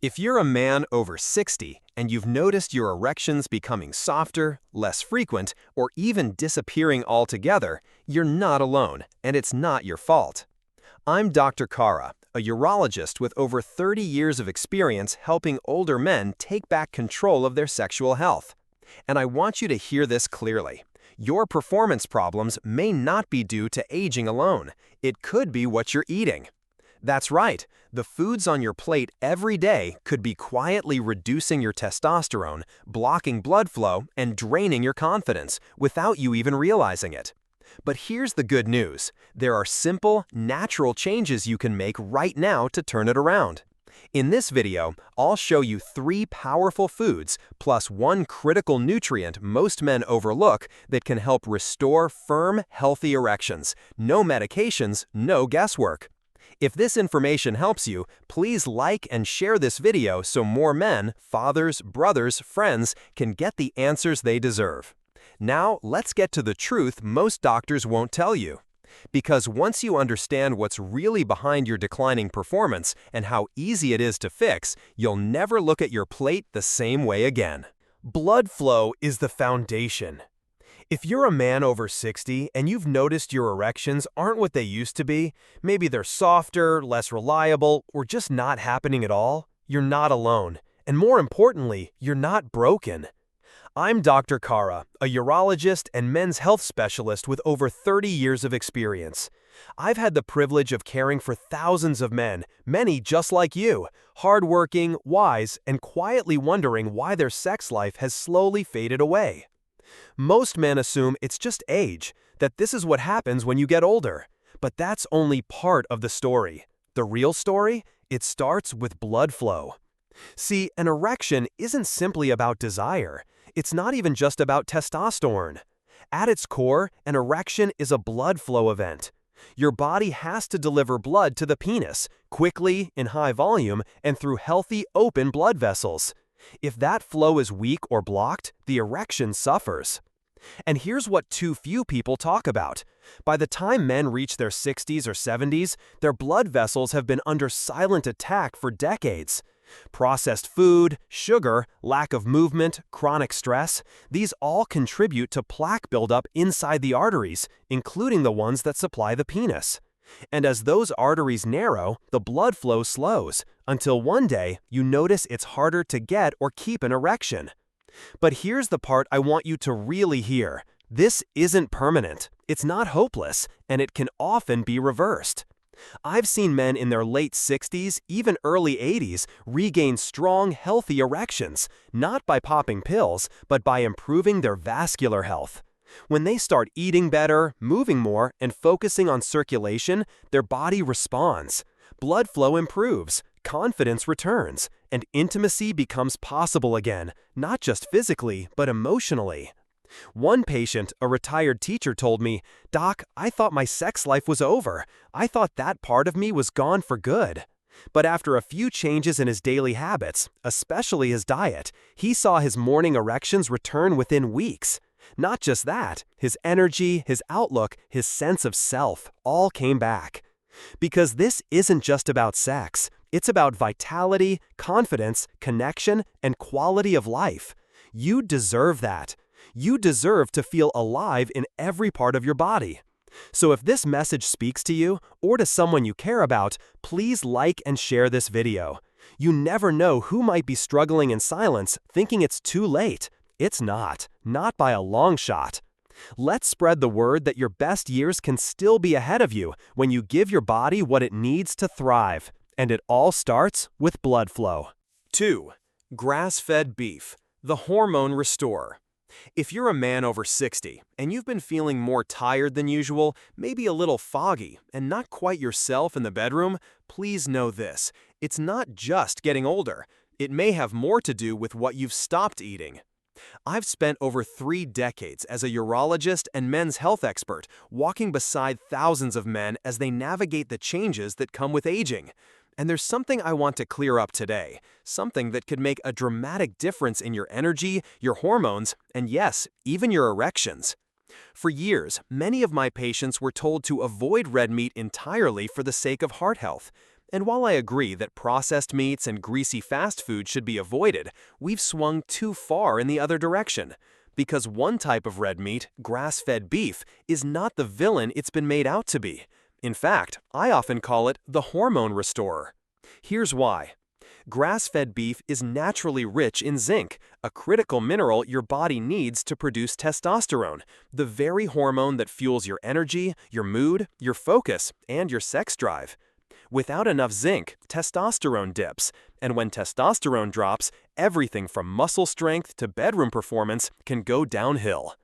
If you're a man over 60 and you've noticed your erections becoming softer, less frequent, or even disappearing altogether, you're not alone, and it's not your fault. I'm Dr. Kara, a urologist with over 30 years of experience helping older men take back control of their sexual health. And I want you to hear this clearly. Your performance problems may not be due to aging alone. It could be what you're eating. That's right, the foods on your plate every day could be quietly reducing your testosterone, blocking blood flow, and draining your confidence without you even realizing it. But here's the good news. There are simple, natural changes you can make right now to turn it around. In this video, I'll show you 3 powerful foods plus 1 critical nutrient most men overlook that can help restore firm, healthy erections. No medications, no guesswork. If this information helps you, please like and share this video so more men, fathers, brothers, friends can get the answers they deserve. Now, let's get to the truth most doctors won't tell you. Because once you understand what's really behind your declining performance and how easy it is to fix, you'll never look at your plate the same way again. Blood flow is the foundation. If you're a man over 60 and you've noticed your erections aren't what they used to be, maybe they're softer, less reliable, or just not happening at all, you're not alone. And more importantly, you're not broken. I'm Dr. Kara, a urologist and men's health specialist with over 30 years of experience. I've had the privilege of caring for thousands of men, many just like you, hardworking, wise, and quietly wondering why their sex life has slowly faded away. Most men assume it's just age, that this is what happens when you get older. But that's only part of the story. The real story? It starts with blood flow. See, an erection isn't simply about desire. It's not even just about testosterone. At its core, an erection is a blood flow event. Your body has to deliver blood to the penis, quickly, in high volume, and through healthy, open blood vessels. If that flow is weak or blocked, the erection suffers. And here's what too few people talk about. By the time men reach their 60s or 70s, their blood vessels have been under silent attack for decades. Processed food, sugar, lack of movement, chronic stress, these all contribute to plaque buildup inside the arteries, including the ones that supply the penis. And as those arteries narrow, the blood flow slows, until one day you notice it's harder to get or keep an erection. But here's the part I want you to really hear. This isn't permanent, it's not hopeless, and it can often be reversed. I've seen men in their late 60s, even early 80s, regain strong, healthy erections, not by popping pills, but by improving their vascular health. When they start eating better, moving more, and focusing on circulation, their body responds. Blood flow improves, confidence returns, and intimacy becomes possible again, not just physically, but emotionally. One patient, a retired teacher, told me, "Doc, I thought my sex life was over. I thought that part of me was gone for good." But after a few changes in his daily habits, especially his diet, he saw his morning erections return within weeks. Not just that, his energy, his outlook, his sense of self, all came back. Because this isn't just about sex. It's about vitality, confidence, connection, and quality of life. You deserve that. You deserve to feel alive in every part of your body. So if this message speaks to you, or to someone you care about, please like and share this video. You never know who might be struggling in silence, thinking it's too late. It's not by a long shot. Let's spread the word that your best years can still be ahead of you when you give your body what it needs to thrive. And it all starts with blood flow. 2. Grass-fed beef, the hormone restorer. If you're a man over 60 and you've been feeling more tired than usual, maybe a little foggy, and not quite yourself in the bedroom, please know this. It's not just getting older. It may have more to do with what you've stopped eating. I've spent over 3 decades as a urologist and men's health expert, walking beside thousands of men as they navigate the changes that come with aging. And there's something I want to clear up today, something that could make a dramatic difference in your energy, your hormones, and yes, even your erections. For years, many of my patients were told to avoid red meat entirely for the sake of heart health. And while I agree that processed meats and greasy fast food should be avoided, we've swung too far in the other direction. Because one type of red meat, grass-fed beef, is not the villain it's been made out to be. In fact, I often call it the hormone restorer. Here's why. Grass-fed beef is naturally rich in zinc, a critical mineral your body needs to produce testosterone, the very hormone that fuels your energy, your mood, your focus, and your sex drive. Without enough zinc, testosterone dips, and when testosterone drops, everything from muscle strength to bedroom performance can go downhill.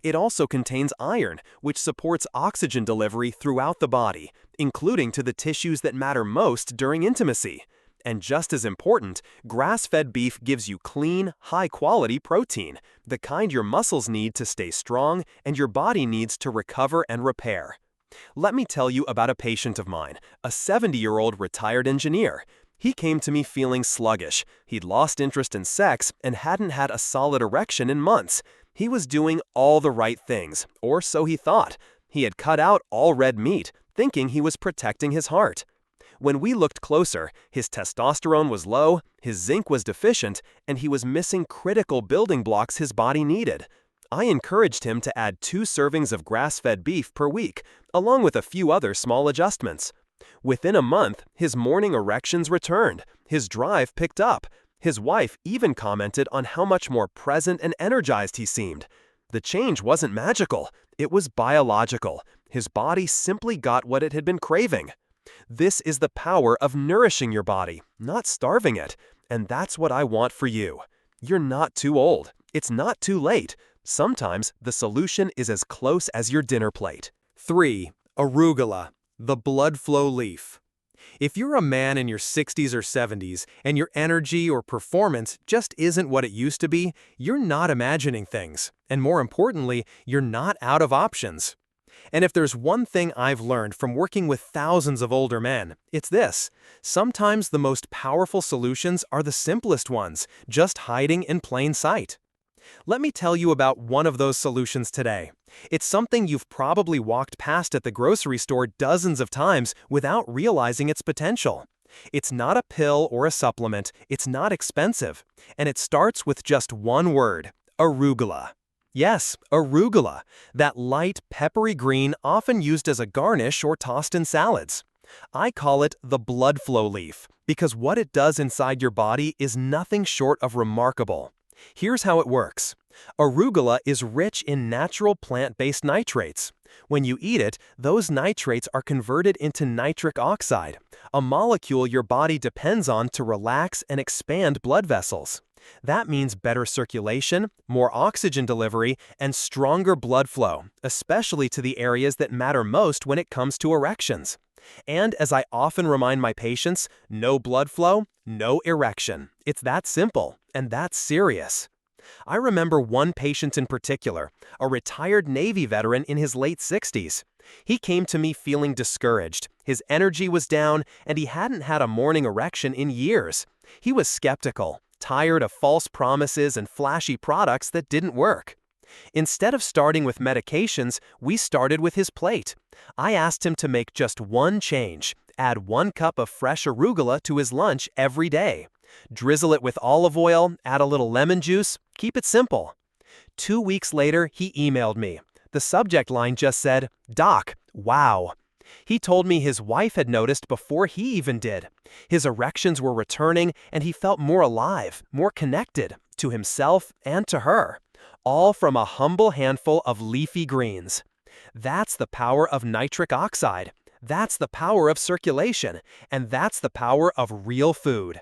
It also contains iron, which supports oxygen delivery throughout the body, including to the tissues that matter most during intimacy. And just as important, grass-fed beef gives you clean, high-quality protein, the kind your muscles need to stay strong and your body needs to recover and repair. Let me tell you about a patient of mine, a 70-year-old retired engineer. He came to me feeling sluggish. He'd lost interest in sex and hadn't had a solid erection in months. He was doing all the right things, or so he thought. He had cut out all red meat, thinking he was protecting his heart. When we looked closer, his testosterone was low, his zinc was deficient, and he was missing critical building blocks his body needed. I encouraged him to add 2 servings of grass-fed beef per week, along with a few other small adjustments. Within a month, his morning erections returned, his drive picked up. His wife even commented on how much more present and energized he seemed. The change wasn't magical, it was biological. His body simply got what it had been craving. This is the power of nourishing your body, not starving it. And that's what I want for you. You're not too old. It's not too late. Sometimes the solution is as close as your dinner plate. 3. Arugula, the blood flow leaf. If you're a man in your 60s or 70s and your energy or performance just isn't what it used to be, you're not imagining things. And more importantly, you're not out of options. And if there's one thing I've learned from working with thousands of older men, it's this. Sometimes the most powerful solutions are the simplest ones, just hiding in plain sight. Let me tell you about one of those solutions today. It's something you've probably walked past at the grocery store dozens of times without realizing its potential. It's not a pill or a supplement, it's not expensive, and it starts with just one word: arugula. Yes, arugula, that light, peppery green often used as a garnish or tossed in salads. I call it the blood flow leaf because what it does inside your body is nothing short of remarkable. Here's how it works. Arugula is rich in natural plant-based nitrates. When you eat it, those nitrates are converted into nitric oxide, a molecule your body depends on to relax and expand blood vessels. That means better circulation, more oxygen delivery, and stronger blood flow, especially to the areas that matter most when it comes to erections. And as I often remind my patients, no blood flow, no erection. It's that simple, and that's serious. I remember one patient in particular, a retired Navy veteran in his late 60s. He came to me feeling discouraged, his energy was down, and he hadn't had a morning erection in years. He was skeptical, tired of false promises and flashy products that didn't work. Instead of starting with medications, we started with his plate. I asked him to make just one change: add 1 cup of fresh arugula to his lunch every day. Drizzle it with olive oil, add a little lemon juice, keep it simple. 2 weeks later, he emailed me. The subject line just said, "Doc, wow." He told me his wife had noticed before he even did. His erections were returning, and he felt more alive, more connected to himself and to her. All from a humble handful of leafy greens. That's the power of nitric oxide. That's the power of circulation. And that's the power of real food.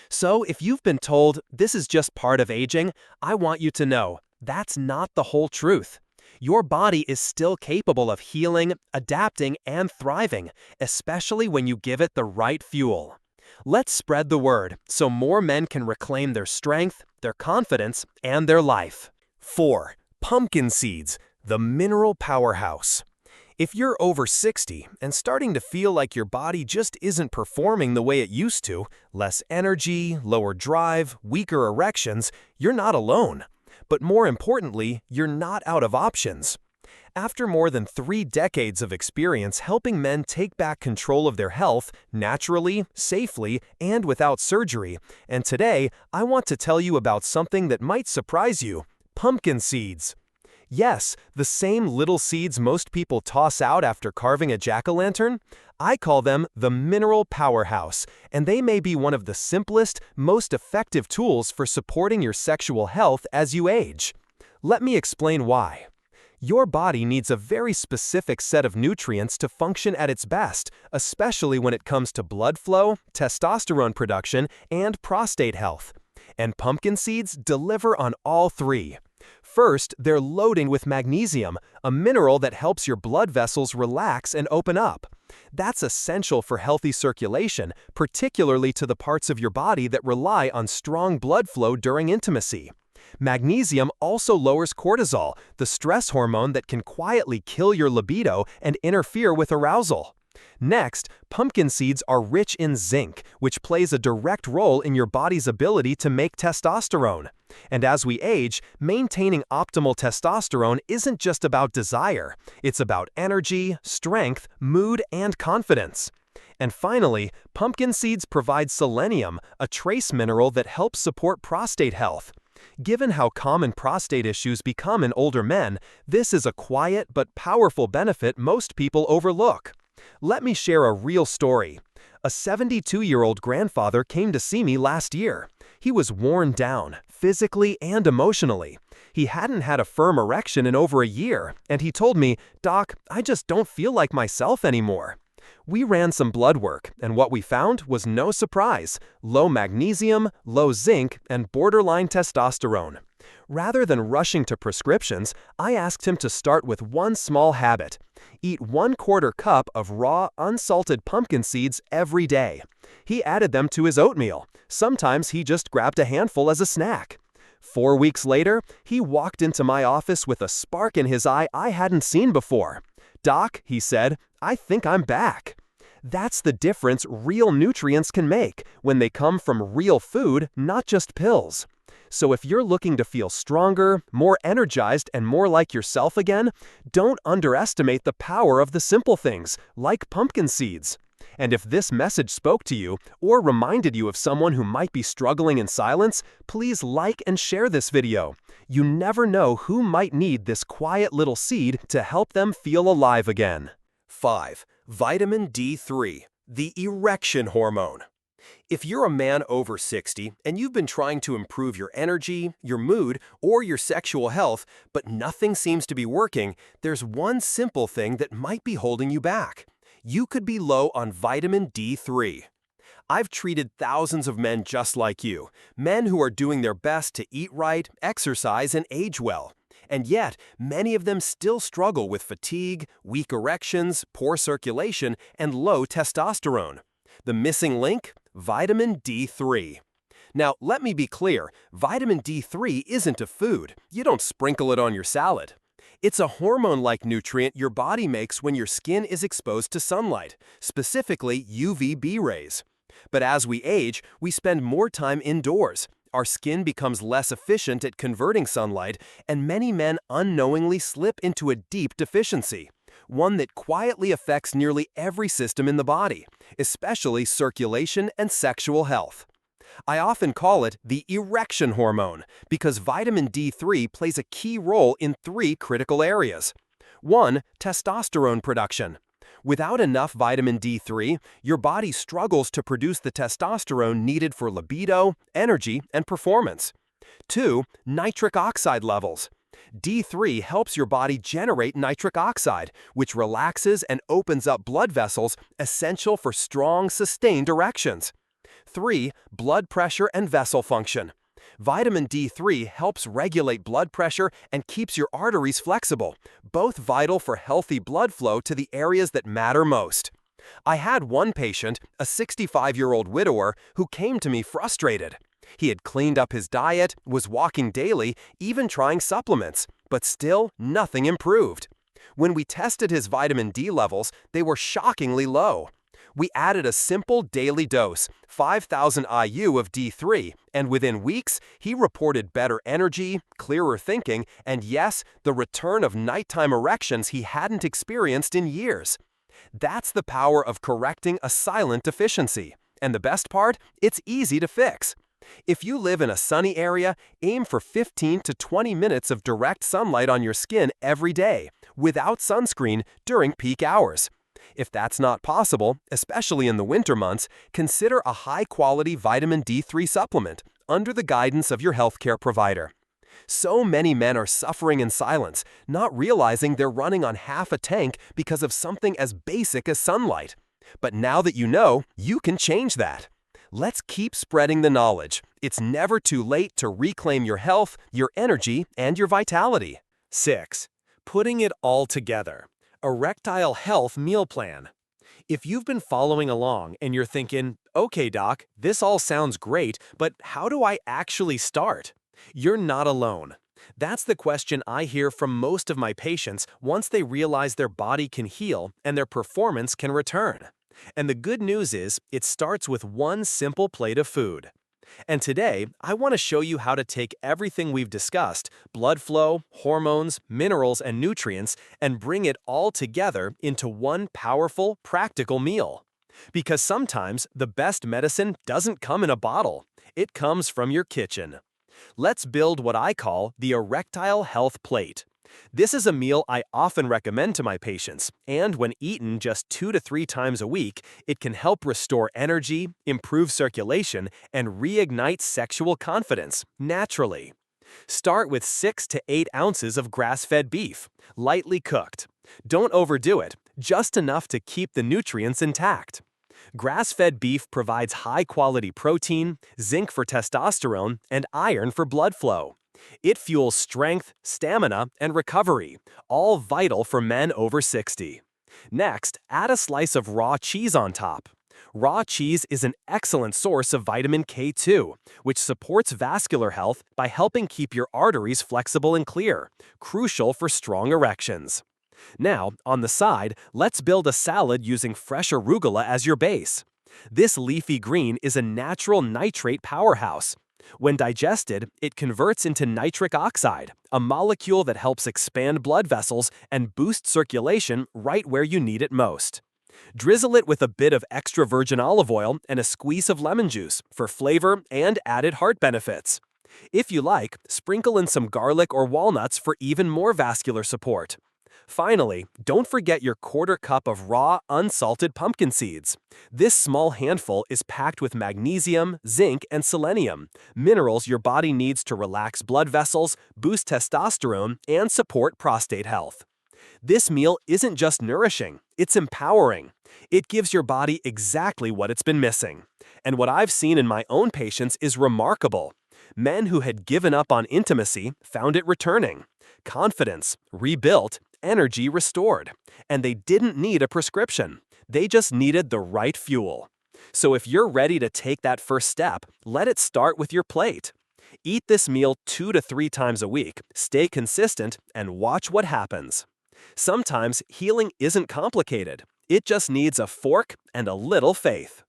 So if you've been told this is just part of aging, I want you to know that's not the whole truth. Your body is still capable of healing, adapting, and thriving, especially when you give it the right fuel. Let's spread the word so more men can reclaim their strength, their confidence, and their life. 4. Pumpkin seeds, the mineral powerhouse. If you're over 60 and starting to feel like your body just isn't performing the way it used to, less energy, lower drive, weaker erections, you're not alone. But more importantly, you're not out of options. After more than 3 decades of experience helping men take back control of their health naturally, safely, and without surgery, and today I want to tell you about something that might surprise you: pumpkin seeds. Yes, the same little seeds most people toss out after carving a jack-o'-lantern. I call them the mineral powerhouse, and they may be one of the simplest, most effective tools for supporting your sexual health as you age. Let me explain why. Your body needs a very specific set of nutrients to function at its best, especially when it comes to blood flow, testosterone production, and prostate health. And pumpkin seeds deliver on all three. First, they're loaded with magnesium, a mineral that helps your blood vessels relax and open up. That's essential for healthy circulation, particularly to the parts of your body that rely on strong blood flow during intimacy. Magnesium also lowers cortisol, the stress hormone that can quietly kill your libido and interfere with arousal. Next, pumpkin seeds are rich in zinc, which plays a direct role in your body's ability to make testosterone. And as we age, maintaining optimal testosterone isn't just about desire. It's about energy, strength, mood, and confidence. And finally, pumpkin seeds provide selenium, a trace mineral that helps support prostate health. Given how common prostate issues become in older men, this is a quiet but powerful benefit most people overlook. Let me share a real story. A 72-year-old grandfather came to see me last year. He was worn down, physically and emotionally. He hadn't had a firm erection in over a year, and he told me, "Doc, I just don't feel like myself anymore." We ran some blood work, and what we found was no surprise: low magnesium, low zinc, and borderline testosterone. Rather than rushing to prescriptions, I asked him to start with one small habit: eat 1/4 cup of raw, unsalted pumpkin seeds every day. He added them to his oatmeal. Sometimes he just grabbed a handful as a snack. 4 weeks later, he walked into my office with a spark in his eye I hadn't seen before. "Doc," he said, "I think I'm back." That's the difference real nutrients can make when they come from real food, not just pills. So if you're looking to feel stronger, more energized, and more like yourself again, don't underestimate the power of the simple things, like pumpkin seeds. And if this message spoke to you or reminded you of someone who might be struggling in silence, please like and share this video. You never know who might need this quiet little seed to help them feel alive again. 5. Vitamin D3, the erection hormone. If you're a man over 60 and you've been trying to improve your energy, your mood, or your sexual health, but nothing seems to be working, there's one simple thing that might be holding you back. You could be low on vitamin D3. I've treated thousands of men just like you, men who are doing their best to eat right, exercise, and age well. And yet, many of them still struggle with fatigue, weak erections, poor circulation, and low testosterone. The missing link? Vitamin D3. Now, let me be clear, vitamin D3 isn't a food. You don't sprinkle it on your salad. It's a hormone-like nutrient your body makes when your skin is exposed to sunlight, specifically UVB rays. But as we age, we spend more time indoors. Our skin becomes less efficient at converting sunlight, and many men unknowingly slip into a deep deficiency, one that quietly affects nearly every system in the body, especially circulation and sexual health. I often call it the erection hormone because vitamin D3 plays a key role in 3 critical areas. 1. Testosterone production. Without enough vitamin D3, your body struggles to produce the testosterone needed for libido, energy, and performance. 2. Nitric oxide levels. D3 helps your body generate nitric oxide, which relaxes and opens up blood vessels essential for strong, sustained erections. 3. Blood pressure and vessel function. Vitamin D3 helps regulate blood pressure and keeps your arteries flexible, both vital for healthy blood flow to the areas that matter most. I had one patient, a 65-year-old widower, who came to me frustrated. He had cleaned up his diet, was walking daily, even trying supplements, but still nothing improved. When we tested his vitamin D levels, they were shockingly low. We added a simple daily dose, 5,000 IU of D3, and within weeks, he reported better energy, clearer thinking, and yes, the return of nighttime erections he hadn't experienced in years. That's the power of correcting a silent deficiency. And the best part? It's easy to fix. If you live in a sunny area, aim for 15 to 20 minutes of direct sunlight on your skin every day, without sunscreen, during peak hours. If that's not possible, especially in the winter months, consider a high-quality vitamin D3 supplement under the guidance of your healthcare provider. So many men are suffering in silence, not realizing they're running on half a tank because of something as basic as sunlight. But now that you know, you can change that. Let's keep spreading the knowledge. It's never too late to reclaim your health, your energy, and your vitality. 6. Putting it all together. Erectile Health Meal Plan. If you've been following along and you're thinking, okay, doc, this all sounds great, but how do I actually start? You're not alone. That's the question I hear from most of my patients once they realize their body can heal and their performance can return. And the good news is, it starts with one simple plate of food. And today, I want to show you how to take everything we've discussed, blood flow, hormones, minerals, and nutrients, and bring it all together into one powerful, practical meal. Because sometimes, the best medicine doesn't come in a bottle. It comes from your kitchen. Let's build what I call the Erectile Health Plate. This is a meal I often recommend to my patients, and when eaten just 2 to 3 times a week, it can help restore energy, improve circulation, and reignite sexual confidence naturally. Start with 6 to 8 ounces of grass-fed beef, lightly cooked. Don't overdo it, just enough to keep the nutrients intact. Grass-fed beef provides high-quality protein, zinc for testosterone, and iron for blood flow. It fuels strength, stamina, and recovery, all vital for men over 60. Next, add a slice of raw cheese on top. Raw cheese is an excellent source of vitamin K2, which supports vascular health by helping keep your arteries flexible and clear, crucial for strong erections. Now, on the side, let's build a salad using fresh arugula as your base. This leafy green is a natural nitrate powerhouse. When digested, it converts into nitric oxide, a molecule that helps expand blood vessels and boost circulation right where you need it most. Drizzle it with a bit of extra virgin olive oil and a squeeze of lemon juice for flavor and added heart benefits. If you like, sprinkle in some garlic or walnuts for even more vascular support. Finally, don't forget your quarter cup of raw, unsalted pumpkin seeds. This small handful is packed with magnesium, zinc, and selenium, minerals your body needs to relax blood vessels, boost testosterone, and support prostate health. This meal isn't just nourishing, it's empowering. It gives your body exactly what it's been missing. And what I've seen in my own patients is remarkable. Men who had given up on intimacy found it returning. Confidence rebuilt, energy restored, and they didn't need a prescription. They just needed the right fuel. So if you're ready to take that first step, let it start with your plate. Eat this meal 2 to 3 times a week, stay consistent, and watch what happens. Sometimes healing isn't complicated. It just needs a fork and a little faith.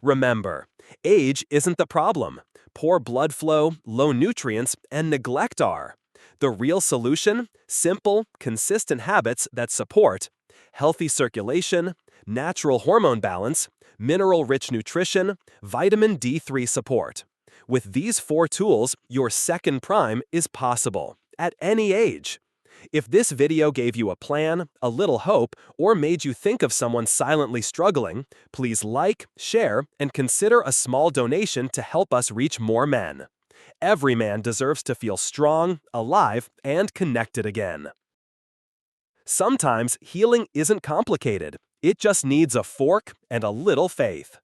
Remember, age isn't the problem. Poor blood flow, low nutrients, and neglect are. The real solution? Simple, consistent habits that support healthy circulation, natural hormone balance, mineral-rich nutrition, vitamin D3 support. With these 4 tools, your second prime is possible, at any age. If this video gave you a plan, a little hope, or made you think of someone silently struggling, please like, share, and consider a small donation to help us reach more men. Every man deserves to feel strong, alive, and connected again. Sometimes healing isn't complicated. It just needs a fork and a little faith.